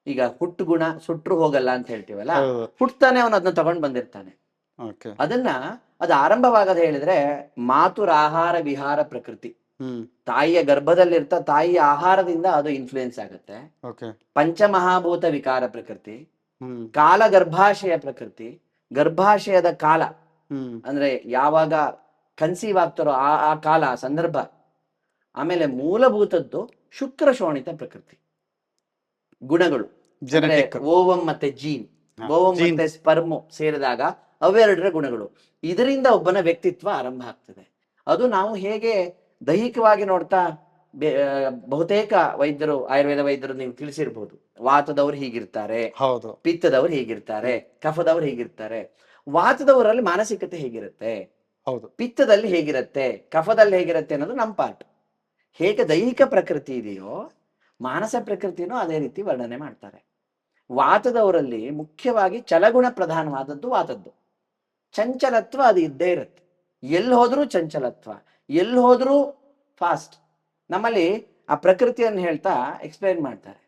ಈಗ ಹುಟ್ಟು ಗುಣ ಸುಟ್ರು ಹೋಗಲ್ಲ ಅಂತ ಹೇಳ್ತೀವಲ್ಲ, ಹೌದು. ಹುಟ್ತಾನೆ ಅವನು ಅದನ್ನ ತಗೊಂಡ್ ಬಂದಿರ್ತಾನೆ. ಓಕೆ. ಅದನ್ನ ಅದು ಆರಂಭವಾಗದ ಹೇಳಿದ್ರೆ ಮಾತುರ ಆಹಾರ ವಿಹಾರ ಪ್ರಕೃತಿ. ಹ್ಮ್. ತಾಯಿಯ ಗರ್ಭದಲ್ಲಿರ್ತಾ ತಾಯಿಯ ಆಹಾರದಿಂದ ಅದು ಇನ್ಫ್ಲುಯೆನ್ಸ್ ಆಗುತ್ತೆ. ಓಕೆ. ಪಂಚಮಹಾಭೂತ ವಿಕಾರ ಪ್ರಕೃತಿ, ಹ್ಮ್. ಕಾಲ ಗರ್ಭಾಶಯ ಪ್ರಕೃತಿ, ಗರ್ಭಾಶಯದ ಕಾಲ ಹ್ಮ್. ಅಂದ್ರೆ ಯಾವಾಗ ಕನ್ಸೀವ್ ಆಗ್ತಾರೋ ಆ ಕಾಲ ಆ ಸಂದರ್ಭ. ಆಮೇಲೆ ಮೂಲಭೂತದ್ದು ಶುಕ್ರ ಶೋಣಿತ ಪ್ರಕೃತಿ ಗುಣಗಳು, ಅಂದ್ರೆ ಜೆನೆಟಿಕ್. ಓವಂ ಮತ್ತೆ ಜೀನ್, ಓವಂ ಮತ್ತೆ ಸ್ಪರ್ಮು ಸೇರಿದಾಗ ಅವೆರಡರ ಗುಣಗಳು. ಇದರಿಂದ ಒಬ್ಬನ ವ್ಯಕ್ತಿತ್ವ ಆರಂಭ ಆಗ್ತದೆ. ಅದು ನಾವು ಹೇಗೆ ದೈಹಿಕವಾಗಿ ನೋಡ್ತಾ ಬಹುತೇಕ ವೈದ್ಯರು, ಆಯುರ್ವೇದ ವೈದ್ಯರು ನೀವು ತಿಳಿಸಿರ್ಬೋದು, ವಾತದವ್ರು ಹೀಗಿರ್ತಾರೆ, ಹೌದು. ಪಿತ್ತದವ್ರು ಹೀಗಿರ್ತಾರೆ, ಕಫದವ್ರು ಹೀಗಿರ್ತಾರೆ. ವಾತದವರಲ್ಲಿ ಮಾನಸಿಕತೆ ಹೇಗಿರುತ್ತೆ, ಹೌದು. ಪಿತ್ತದಲ್ಲಿ ಹೇಗಿರುತ್ತೆ, ಕಫದಲ್ಲಿ ಹೇಗಿರುತ್ತೆ ಅನ್ನೋದು ನಮ್ಮ ಪಾರ್ಟ್. ಹೇಗೆ ದೈಹಿಕ ಪ್ರಕೃತಿ ಇದೆಯೋ ಮಾನಸ ಪ್ರಕೃತಿನೂ ಅದೇ ರೀತಿ ವರ್ಣನೆ ಮಾಡ್ತಾರೆ. ವಾತದವರಲ್ಲಿ ಮುಖ್ಯವಾಗಿ ಚಲಗುಣ ಪ್ರಧಾನವಾದದ್ದು ವಾತದ್ದು. ಚಂಚಲತ್ವ ಅದು ಇದ್ದೇ ಇರುತ್ತೆ. ಎಲ್ಲಿ ಹೋದ್ರೂ ಚಂಚಲತ್ವ, ಎಲ್ಲಿ ಹೋದ್ರೂ ಫಾಸ್ಟ್. ನಮ್ಮಲ್ಲಿ ಆ ಪ್ರಕೃತಿಯನ್ನು ಹೇಳ್ತಾ ಎಕ್ಸ್ಪ್ಲೇನ್ ಮಾಡ್ತಾರೆ.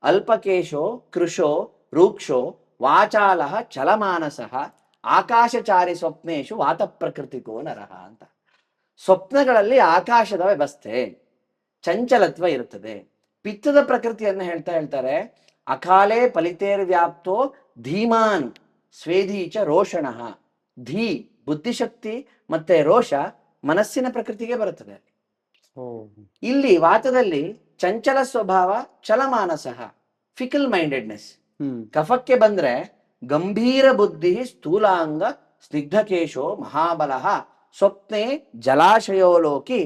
ಅಲ್ಪಕೇಶೋ ಕೃಶೋ ರೂಕ್ಷೋ ವಾಚಾಲಃ ಚಲಮಾನಸಃ ಆಕಾಶಚಾರಿ ಸ್ವಪ್ನೇಶು ವಾತ ಪ್ರಕೃತಿಕೋ ನರಹ ಅಂತ. ಸ್ವಪ್ನಗಳಲ್ಲಿ ಆಕಾಶದ ವ್ಯವಸ್ಥೆ, ಚಂಚಲತ್ವ ಇರುತ್ತದೆ. ಪಿತ್ತದ ಪ್ರಕೃತಿಯನ್ನು ಹೇಳ್ತಾರೆ, ಅಕಾಲೇ ಫಲಿತೇರ್ ವ್ಯಾಪ್ತೋ ಧೀಮಾನ್ ಸ್ವೇದೀಚ ರೋಷಣಃ. ಧೀ ಬುದ್ಧಿಶಕ್ತಿ ಮತ್ತೆ ರೋಷ ಮನಸ್ಸಿನ ಪ್ರಕೃತಿಗೆ ಬರುತ್ತದೆ. ಇಲ್ಲಿ ವಾತದಲ್ಲಿ ಚಂಚಲ ಸ್ವಭಾವ, ಚಲಮಾನಸಃ ಫಿಕಲ್ ಮೈಂಡೆಡ್ನೆಸ್. ಕಫಕ್ಕೆ ಬಂದ್ರೆ ಗಂಭೀರ ಬುದ್ಧಿ, ಸ್ಥೂಲಾಂಗ, ಸ್ನಿಗ್ಧಕೇಶೋ ಮಹಾಬಲಃ, ಸ್ವಪ್ನೆ ಜಲಾಶಯೋಲೋಕಿ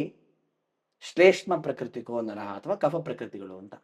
ಶ್ಲೇಷ್ಮ ಪ್ರಕೃತಿಕೋ ನರಹ ಅಥವಾ ಕಫ ಪ್ರಕೃತಿಗಳು ಅಂತ.